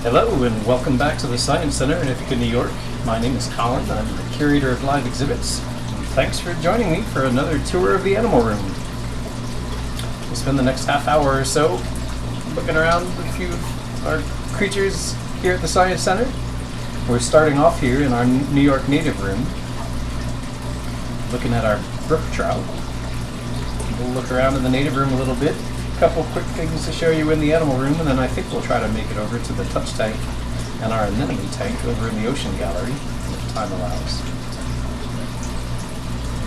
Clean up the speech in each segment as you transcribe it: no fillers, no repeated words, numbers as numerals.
Hello and welcome back to the Science Center in Ithaca, New York. My name is Colin. I'm the curator of live exhibits. Thanks for joining me for another tour of the animal room. We'll spend the next half hour or so looking around a few of our creatures here at the Science Center. We're starting off here in our New York native room, looking at our brook trout. We'll look around in the native room a little bit. Couple quick things to show you in the animal room, and then I think we'll try to make it over to the touch tank and our anemone tank over in the ocean gallery if time allows.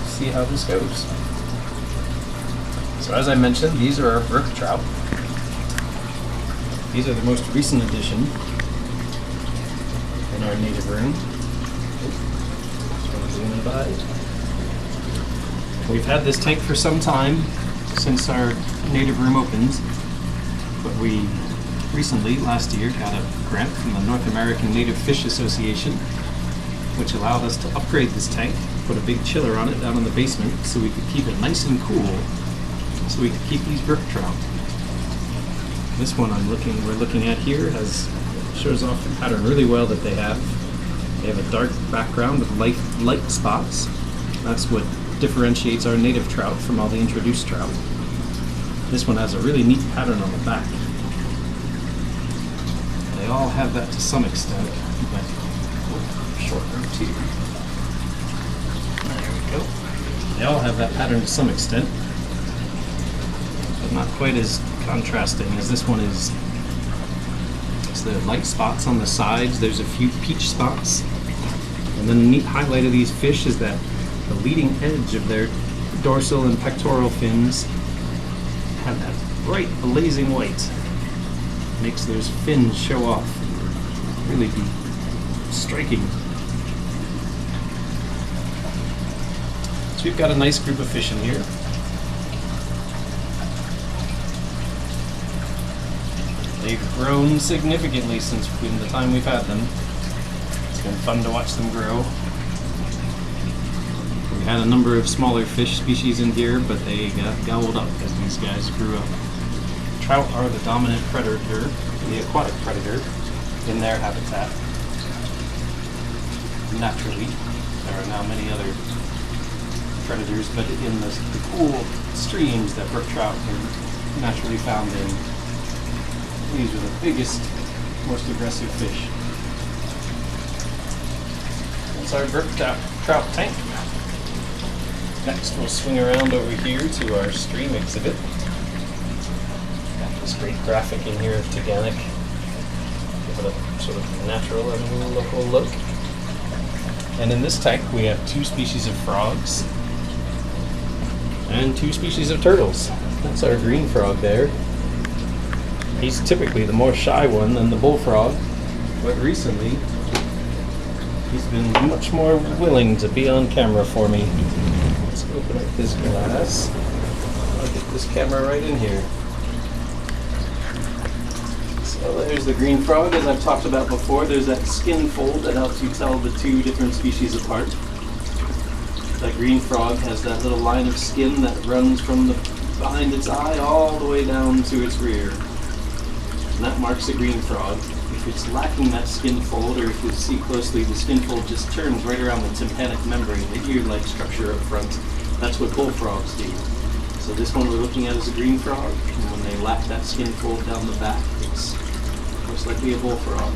See how this goes. So as I mentioned, these are our brook trout. These are the most recent addition in our native room. Just want to zoom in by. We've had this tank for some time, since our native room opens, but we recently, last year, got a grant from the North American Native Fish Association, which allowed us to upgrade this tank, put a big chiller on it down in the basement so we could keep it nice and cool, so we could keep these brook trout. This one we're looking at here shows off the pattern really well that they have. They have a dark background with light spots. That's what differentiates our native trout from all the introduced trout. This one has a really neat pattern on the back. They all have that to some extent, but short root here. There we go. They all have that pattern to some extent, but not quite as contrasting as this one is. It's the light spots on the sides. There's a few peach spots, and then the neat highlight of these fish is that the leading edge of their dorsal and pectoral fins have that bright blazing white. Makes those fins show off. Really be striking. So we've got a nice group of fish in here. They've grown significantly since the time we've had them. It's been fun to watch them grow. We had a number of smaller fish species in here, but they got gobbled up as these guys grew up. Trout are the dominant predator, the aquatic predator, in their habitat. Naturally, there are now many other predators, but in the cool streams that brook trout are naturally found in, these are the biggest, most aggressive fish. That's our brook trout tank. Next, we'll swing around over here to our stream exhibit. Got this great graphic in here of Taganic. Give it a sort of natural and local look. And in this tank, we have 2 species of frogs and 2 species of turtles. That's our green frog there. He's typically the more shy one than the bullfrog, but recently he's been much more willing to be on camera for me. Let's open up this glass. I'll get this camera right in here. So there's the green frog, as I've talked about before. There's that skin fold that helps you tell the 2 different species apart. That green frog has that little line of skin that runs from behind its eye all the way down to its rear. And that marks a green frog. If it's lacking that skin fold, or if you see closely, the skin fold just turns right around the tympanic membrane, the ear-like structure up front. That's what bullfrogs do. So this one we're looking at is a green frog, and when they lack that skin fold down the back, it's most likely a bullfrog.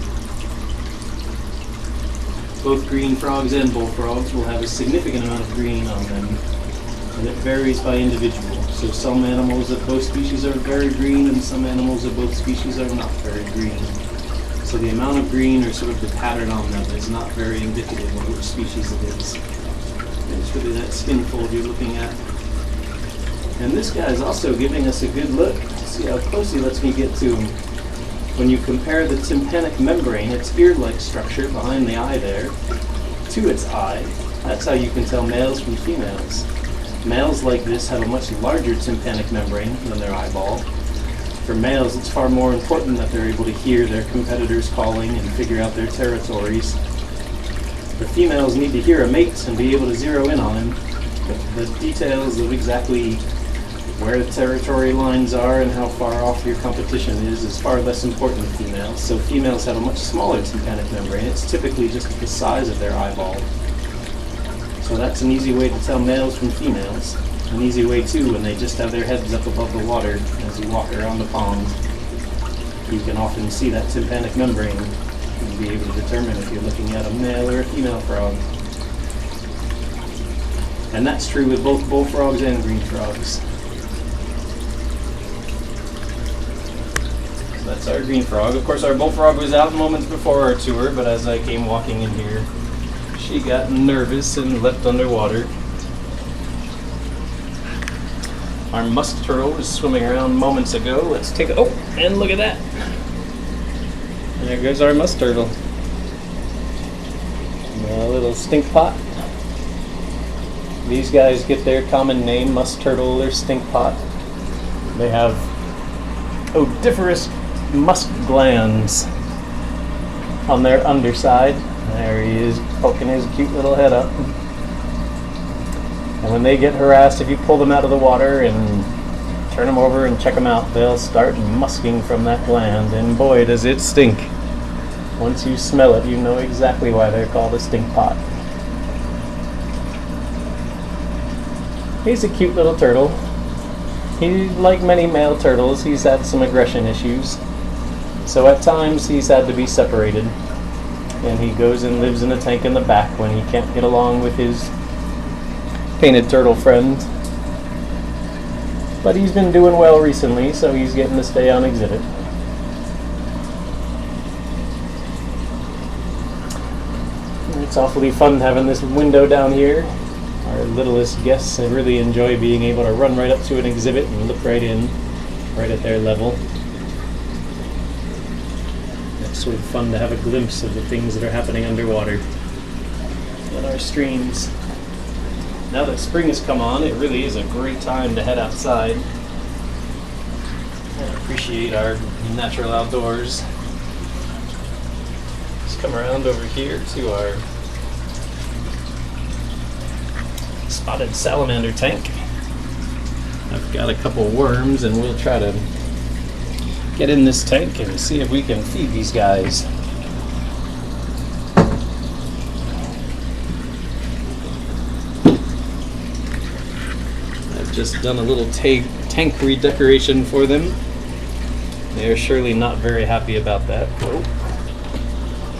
Both green frogs and bullfrogs will have a significant amount of green on them, and it varies by individual. So some animals of both species are very green, and some animals of both species are not very green. So the amount of green, or sort of the pattern on them, is not very indicative of which species it is. It's really that skin fold you're looking at. And this guy is also giving us a good look. See how close he lets me get to him. When you compare the tympanic membrane, its ear-like structure behind the eye there, to its eye, that's how you can tell males from females. Males like this have a much larger tympanic membrane than their eyeball. For males, it's far more important that they're able to hear their competitors calling and figure out their territories. The females need to hear a mate and be able to zero in on him. But the details of exactly Where the territory lines are and how far off your competition is far less important to females. So females have a much smaller tympanic membrane. It's typically just the size of their eyeball. So that's an easy way to tell males from females. An easy way too, when they just have their heads up above the water as you walk around the pond. You can often see that tympanic membrane and be able to determine if you're looking at a male or a female frog. And that's true with both bullfrogs and green frogs. That's our green frog. Of course, our bullfrog was out moments before our tour, but as I came walking in here, she got nervous and leapt underwater. Our musk turtle was swimming around moments ago. Let's take a... Oh, and look at that. There goes our musk turtle. A little stink pot. These guys get their common name, musk turtle or stink pot. They have odoriferous musk glands on their underside. There he is, poking his cute little head up. And when they get harassed, if you pull them out of the water and turn them over and check them out, they'll start musking from that gland, and boy does it stink. Once you smell it, you know exactly why they're called a stink pot. He's a cute little turtle. He, like many male turtles, he's had some aggression issues. So at times he's had to be separated, and he goes and lives in a tank in the back when he can't get along with his painted turtle friend. But he's been doing well recently, so he's getting to stay on exhibit. It's awfully fun having this window down here. Our littlest guests really enjoy being able to run right up to an exhibit and look right in, right at their level. It's sort of fun to have a glimpse of the things that are happening underwater in our streams. Now that spring has come on, it really is a great time to head outside and appreciate our natural outdoors. Let's come around over here to our spotted salamander tank. I've got a couple worms, and we'll try to get in this tank and see if we can feed these guys. I've just done a little tank redecoration for them. They're surely not very happy about that. Whoa.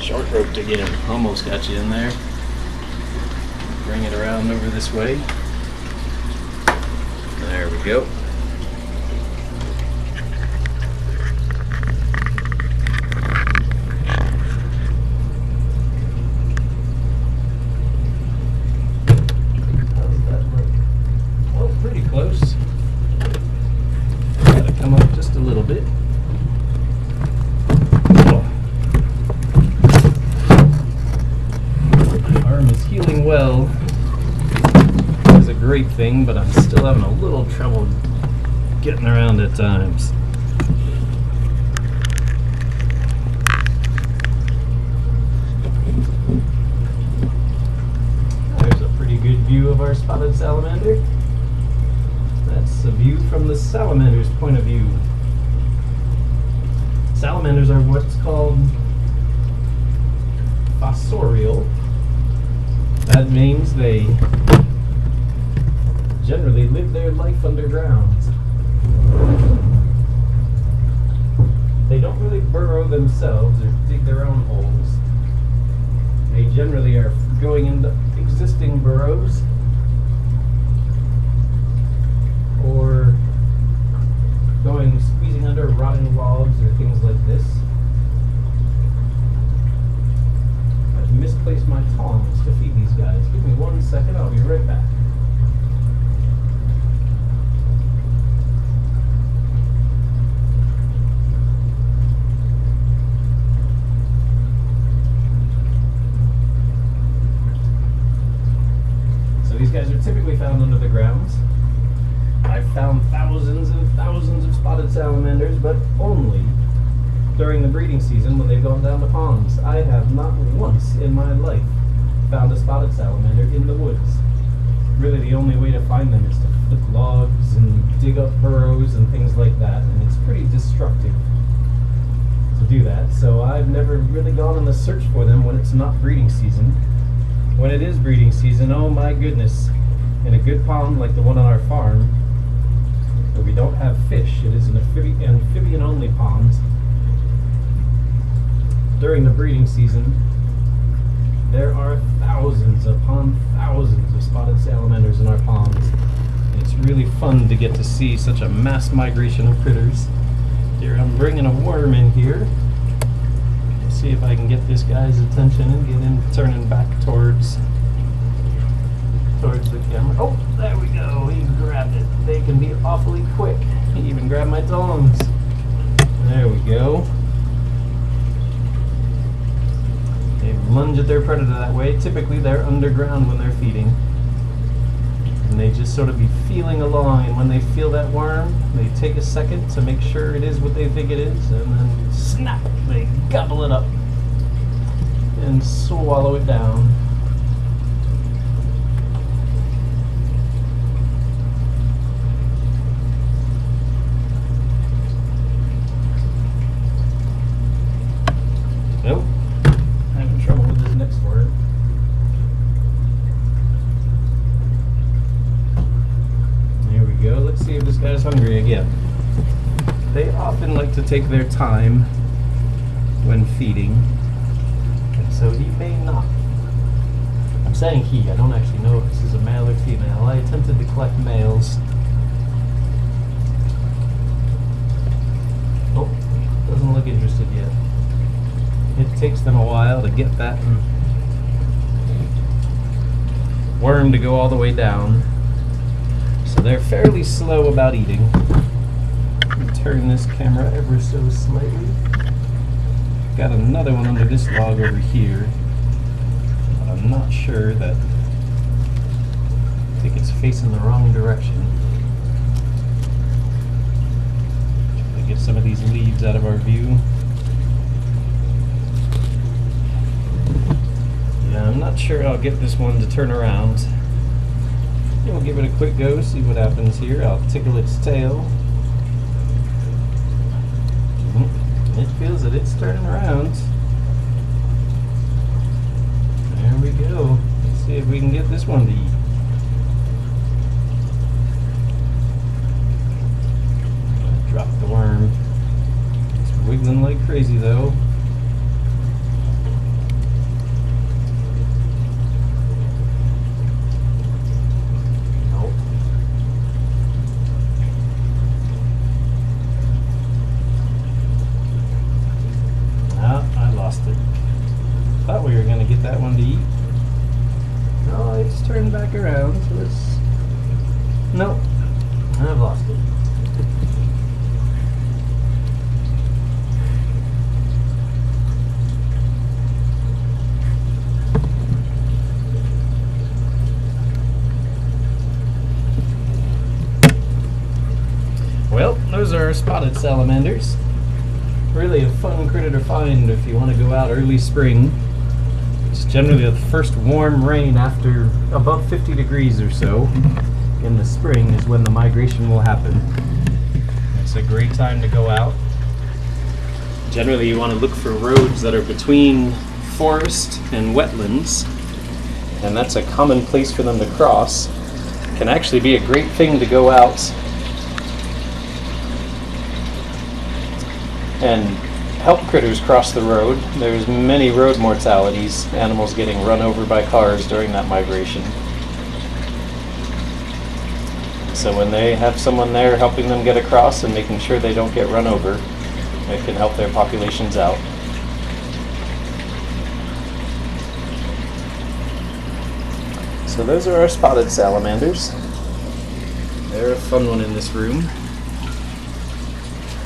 Short roped again. Almost got you in there. Bring it around over this way. There we go. How's that look? Oh, pretty close. Gotta come up just a little bit. Arm is healing well. It's a great thing, but I'm still having a little trouble getting around at times. There's a pretty good view of our spotted salamander. That's a view from the salamander's point of view. Salamanders are what's called fossorial. That means they generally live their life underground. They don't really burrow themselves or dig their own holes. They generally are going into existing burrows or squeezing under rotting logs or things like this. I've misplaced my tongs to feed these guys. Give me 1 second, I'll be right back. So these guys are typically found under the ground. I've found thousands and thousands of spotted salamanders, but only during the breeding season when they've gone down to ponds. I have not once in my life found a spotted salamander in the woods. really the only way to find them is to flip logs and dig up burrows and things like that, and it's pretty destructive to do that. So I've never really gone on the search for them when it's not breeding season. When it is breeding season, oh my goodness, in a good pond like the one on our farm, where we don't have fish, it is an amphibian only pond. During the breeding season, there are thousands upon thousands of spotted salamanders in our ponds. And it's really fun to get to see such a mass migration of critters. Here I'm bringing a worm in here. Let's see if I can get this guy's attention and get him turning back towards the camera. Oh, there we go. He grabbed it. They can be awfully quick. He even grabbed my tongs. There we go. They lunge at their predator that way. Typically they're underground when they're feeding. And they just sort of be feeling along, and when they feel that worm, they take a second to make sure it is what they think it is, and then snap, they gobble it up and swallow it down. Nope. Having trouble with this next word. Here we go. Let's see if this guy's hungry again. They often like to take their time when feeding, and so he may not. I'm saying he. I don't actually know if this is a male or female. I attempted to collect males. Oh, doesn't look interested yet. It takes them a while to get that worm to go all the way down. So they're fairly slow about eating. Let me turn this camera ever so slightly. Got another one under this log over here, but I'm not sure that. I think it's facing the wrong direction. Try to get some of these leaves out of our view. Yeah, I'm not sure I'll get this one to turn around. We'll give it a quick go, see what happens here. I'll tickle its tail. It feels that it's turning around. There we go. Let's see if we can get this one to eat. Drop the worm. It's wiggling like crazy though. Thought we were going to get that one to eat. No, it's turned back around, so it's... Nope. I've lost it. Well, those are our spotted salamanders. Really a fun critter to find if you want to go out early spring. It's generally the first warm rain after above 50 degrees or so in the spring is when the migration will happen. It's a great time to go out. Generally you want to look for roads that are between forest and wetlands, and that's a common place for them to cross. It can actually be a great thing to go out and help critters cross the road. There's many road mortalities, animals getting run over by cars during that migration. So when they have someone there helping them get across and making sure they don't get run over, it can help their populations out. So those are our spotted salamanders. They're a fun one in this room.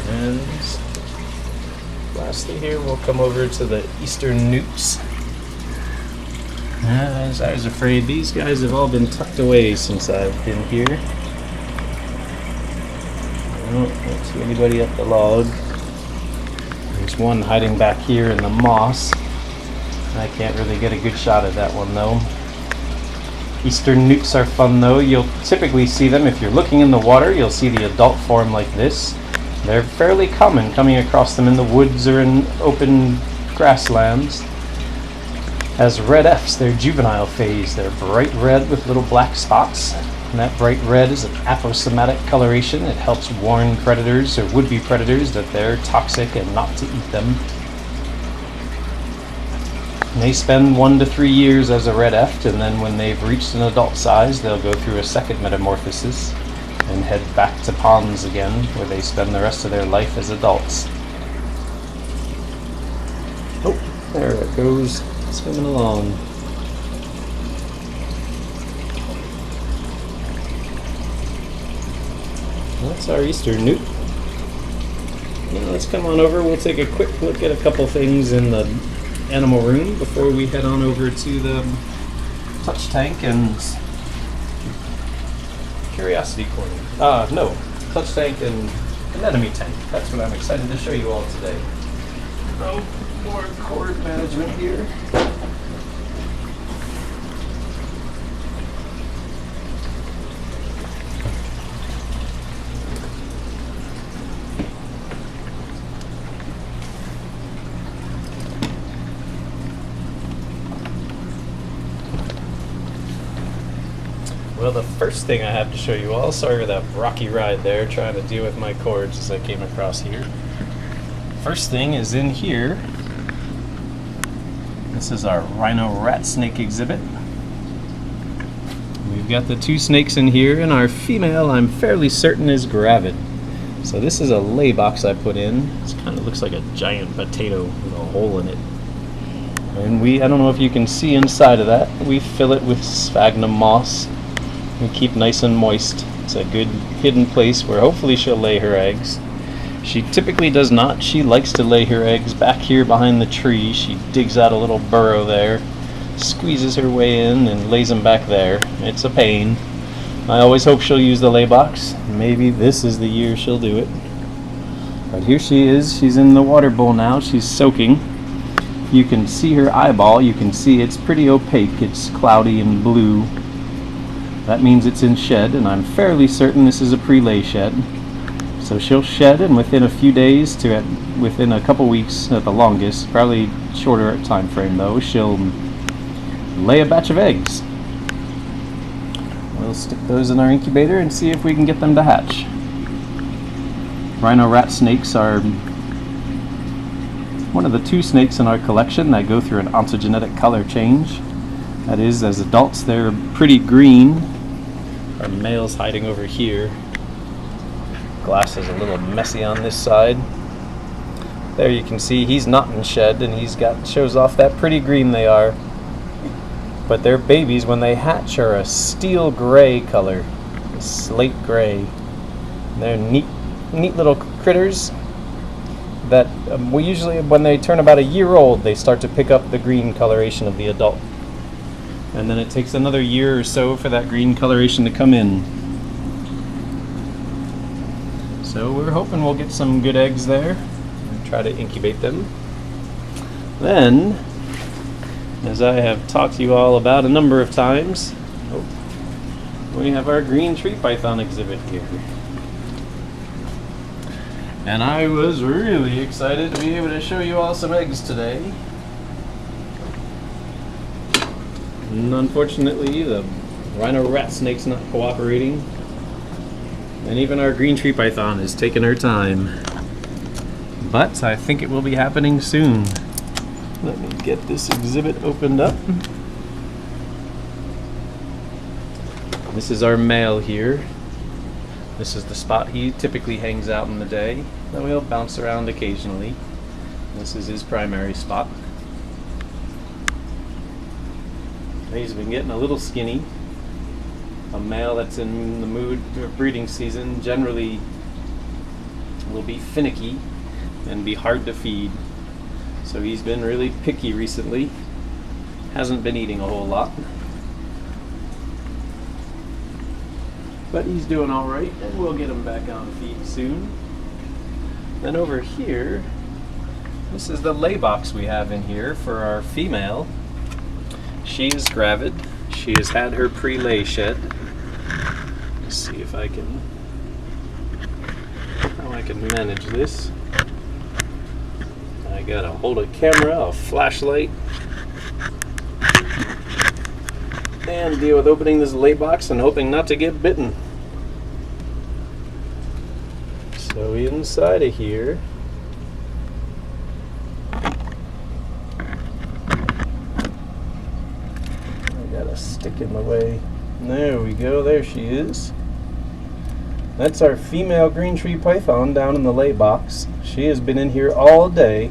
And lastly here, we'll come over to the eastern newts. As I was afraid, these guys have all been tucked away since I've been here. I don't see anybody up the log. There's one hiding back here in the moss. I can't really get a good shot at that one though. Eastern newts are fun though. You'll typically see them if you're looking in the water. You'll see the adult form like this. They're fairly common, coming across them in the woods or in open grasslands. As red Fs, their juvenile phase. They're bright red with little black spots. And that bright red is an aposematic coloration. It helps warn predators or would-be predators that they're toxic and not to eat them. And they spend 1 to 3 years as a red F, and then when they've reached an adult size, they'll go through a second metamorphosis and head back to ponds again, where they spend the rest of their life as adults. Oh, there it goes, swimming along. That's our Eastern newt. Now let's come on over. We'll take a quick look at a couple things in the animal room before we head on over to the touch tank and curiosity corner. No, touch tank and anemone tank. That's what I'm excited to show you all today. Oh, more cord management here. Well, the first thing I have to show you all, sorry for that rocky ride there, trying to deal with my cords as I came across here. First thing is in here. This is our Rhino Rat Snake exhibit. We've got the 2 snakes in here, and our female, I'm fairly certain, is gravid. So this is a lay box I put in. It kind of looks like a giant potato with a hole in it. And I don't know if you can see inside of that, we fill it with sphagnum moss. We keep nice and moist. It's a good hidden place where hopefully she'll lay her eggs. She typically does not. She likes to lay her eggs back here behind the tree. She digs out a little burrow there, squeezes her way in, and lays them back there. It's a pain. I always hope she'll use the lay box. Maybe this is the year she'll do it. But here she is. She's in the water bowl now. She's soaking. You can see her eyeball. You can see it's pretty opaque. It's cloudy and blue. That means it's in shed, and I'm fairly certain this is a pre-lay shed. So she'll shed, and within a few days to within a couple weeks at the longest, probably shorter time frame though, she'll lay a batch of eggs. We'll stick those in our incubator and see if we can get them to hatch. Rhino Rat Snakes are one of the 2 snakes in our collection that go through an ontogenetic color change. That is, as adults, they're pretty green. Our male's hiding over here. Glass is a little messy on this side. There you can see he's not in shed, and shows off that pretty green they are. But their babies, when they hatch, are a steel gray color, a slate gray. They're neat little critters that we usually, when they turn about a year old, they start to pick up the green coloration of the adult. And then it takes another year or so for that green coloration to come in. So we're hoping we'll get some good eggs there and try to incubate them. Then, as I have talked to you all about a number of times, we have our green tree python exhibit here. And I was really excited to be able to show you all some eggs today. And unfortunately, the Rhino Rat Snake's not cooperating. And even our green tree python is taking her time. But I think it will be happening soon. Let me get this exhibit opened up. This is our male here. This is the spot he typically hangs out in the day, though he'll bounce around occasionally. This is his primary spot. He's been getting a little skinny. A male that's in the mood for breeding season generally will be finicky and be hard to feed. So he's been really picky recently. Hasn't been eating a whole lot. But he's doing all right, and we'll get him back on feed soon. Then over here, this is the lay box we have in here for our female. She is gravid. She has had her pre-lay shed. Let's see if I can how I can manage this. I gotta hold a camera, a flashlight, and deal with opening this lay box and hoping not to get bitten. So inside of here, I got a stick in the way. There we go, there she is. That's our female green tree python down in the lay box. She has been in here all day,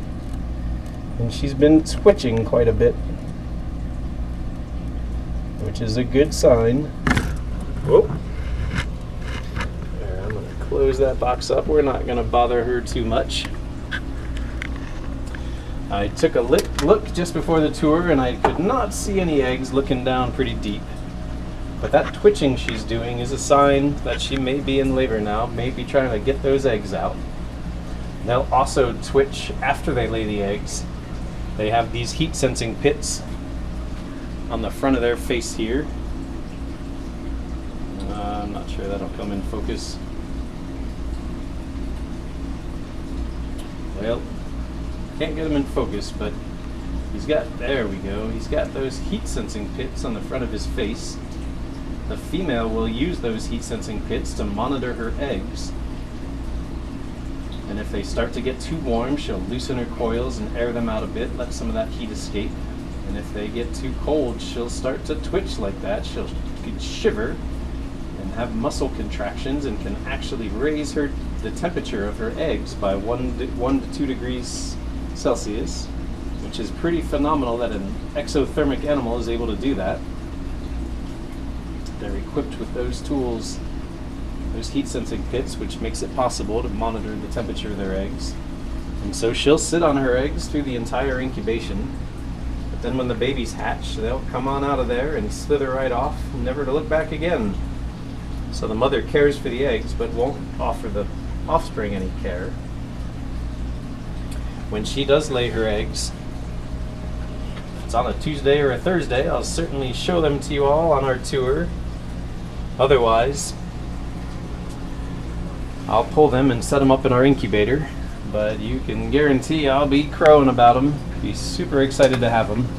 and she's been twitching quite a bit, which is a good sign. Whoa. There, I'm going to close that box up. We're not going to bother her too much. I took a look just before the tour, and I could not see any eggs looking down pretty deep. But that twitching she's doing is a sign that she may be in labor now, may be trying to get those eggs out. They'll also twitch after they lay the eggs. They have these heat sensing pits on the front of their face here. I'm not sure that'll come in focus. Well, can't get them in focus, but there we go. He's got those heat sensing pits on the front of his face. The female will use those heat sensing pits to monitor her eggs. And if they start to get too warm, she'll loosen her coils and air them out a bit, let some of that heat escape. And if they get too cold, she'll start to twitch like that. She'll shiver and have muscle contractions and can actually raise the temperature of her eggs by 1 to 2 degrees Celsius, which is pretty phenomenal that an exothermic animal is able to do that. They're equipped with those tools, those heat sensing pits, which makes it possible to monitor the temperature of their eggs. And so she'll sit on her eggs through the entire incubation. But then when the babies hatch, they'll come on out of there and slither right off, never to look back again. So the mother cares for the eggs, but won't offer the offspring any care. When she does lay her eggs, if it's on a Tuesday or a Thursday, I'll certainly show them to you all on our tour. Otherwise, I'll pull them and set them up in our incubator, but you can guarantee I'll be crowing about them. Be super excited to have them,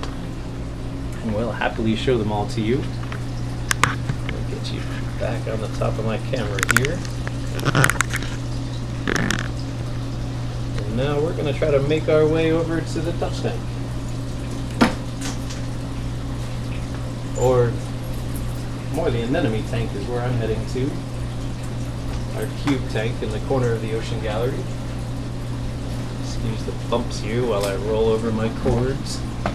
and we'll happily show them all to you. I'll get you back on the top of my camera here. And now we're going to try to make our way over to the touch tank. Or more, the anemone tank is where I'm heading to. Our cube tank in the corner of the ocean gallery. Excuse the bumps here while I roll over my cords. I'm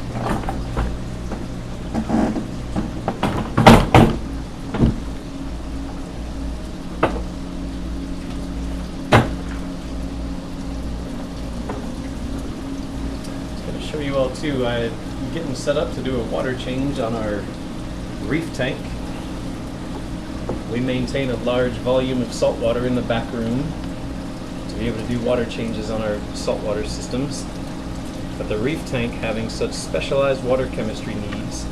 going to show you all too. I'm getting set up to do a water change on our reef tank. We maintain a large volume of salt water in the back room to be able to do water changes on our saltwater systems. But the reef tank, having such specialized water chemistry needs,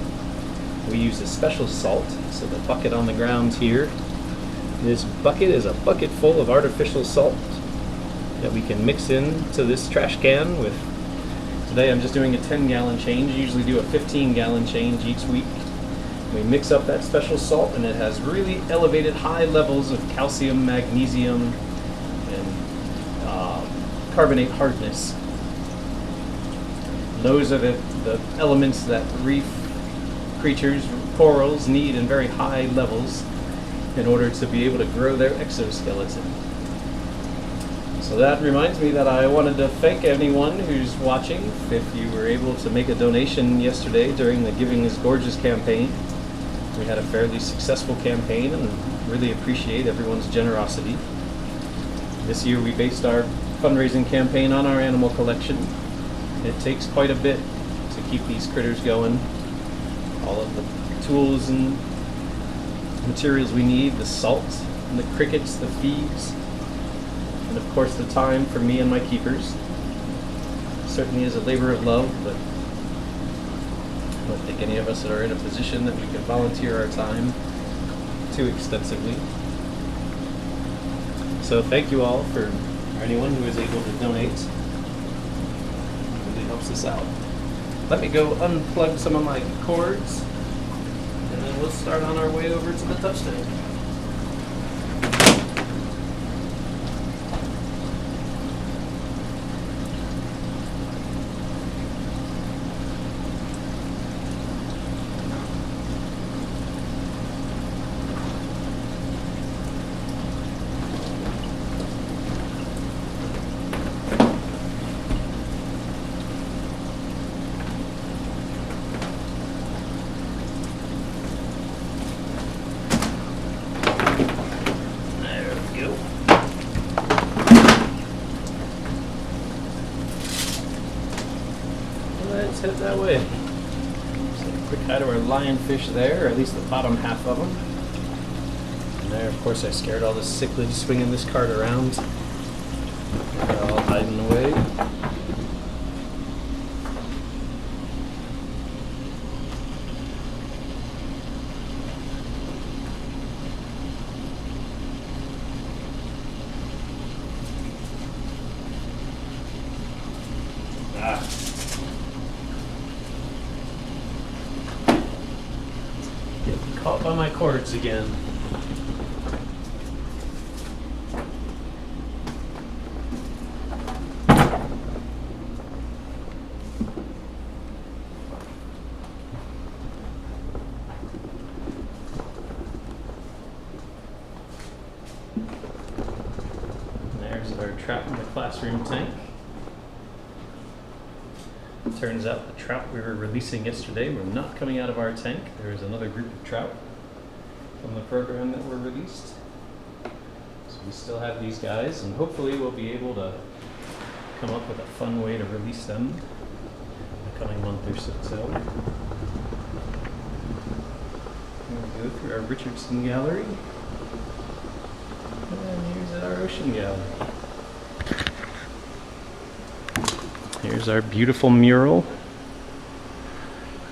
we use a special salt. So the bucket on the ground here, this bucket is a bucket full of artificial salt that we can mix into this trash can with. Today I'm just doing a 10-gallon change. I usually do a 15-gallon change each week. We mix up that special salt, and it has really elevated high levels of calcium, magnesium, and carbonate hardness. Those are the elements that reef creatures, corals, need in very high levels in order to be able to grow their exoskeleton. So that reminds me that I wanted to thank anyone who's watching. If you were able to make a donation yesterday during the Giving is Gorgeous campaign, we had a fairly successful campaign and really appreciate everyone's generosity. This year we based our fundraising campaign on our animal collection. It takes quite a bit to keep these critters going. All of the tools and materials we need, the salt and the crickets, the feeds, and of course the time for me and my keepers. Certainly is a labor of love, but don't think any of us are in a position that we can volunteer our time too extensively. So thank you all for anyone who is able to donate. It really helps us out. Let me go unplug some of my cords, and then we'll start on our way over to the touch tank. Let's head that way. Just a quick hi to our lionfish there, or at least the bottom half of them. And there, of course, I scared all the cichlids swinging this cart around. They're all hiding away. Getting caught by my cords again. There's our trout in the classroom tank. Turns out the trout we were releasing yesterday were not coming out of our tank. There was another group of trout from the program that were released. So we still have these guys, and hopefully we'll be able to come up with a fun way to release them in the coming month or so. We'll go through our Richardson gallery. And here's our ocean gallery. Here's our beautiful mural.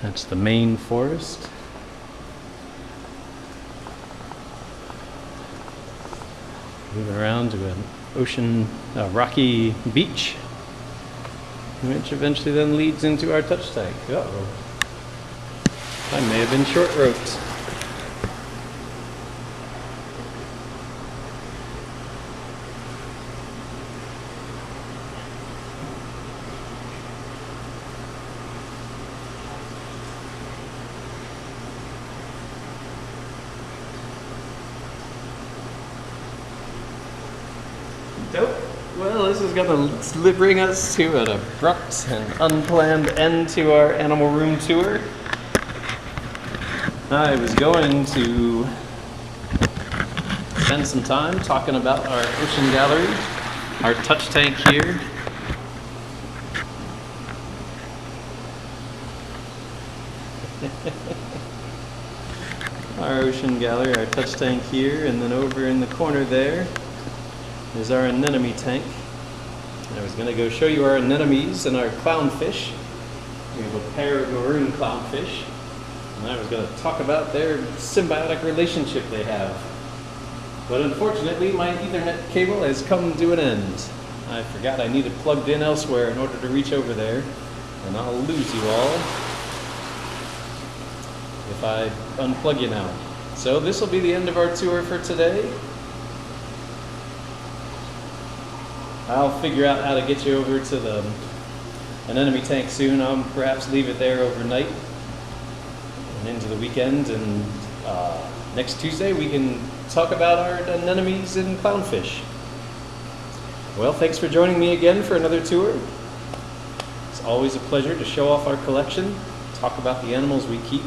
That's the main forest. Moving around to an ocean, rocky beach, which eventually then leads into our touch tank. Uh-oh. I may have been short roped. Nope. Well, this is going to bring us to an abrupt and unplanned end to our animal room tour. I was going to spend some time talking about our ocean gallery, our touch tank here. Our ocean gallery, our touch tank here, and then over in the corner there is our anemone tank. I was going to go show you our anemones and our clownfish. We have a pair of maroon clownfish, and I was going to talk about their symbiotic relationship they have. But unfortunately, my Ethernet cable has come to an end. I forgot I need it plugged in elsewhere in order to reach over there, and I'll lose you all if I unplug you now. So this will be the end of our tour for today. I'll figure out how to get you over to the anemone tank soon. I'll perhaps leave it there overnight and into the weekend. And next Tuesday we can talk about our anemones and clownfish. Well, thanks for joining me again for another tour. It's always a pleasure to show off our collection, talk about the animals we keep,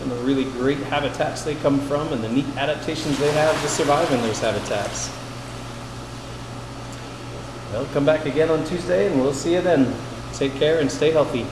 and the really great habitats they come from, and the neat adaptations they have to survive in those habitats. Well, come back again on Tuesday, and we'll see you then. Take care and stay healthy.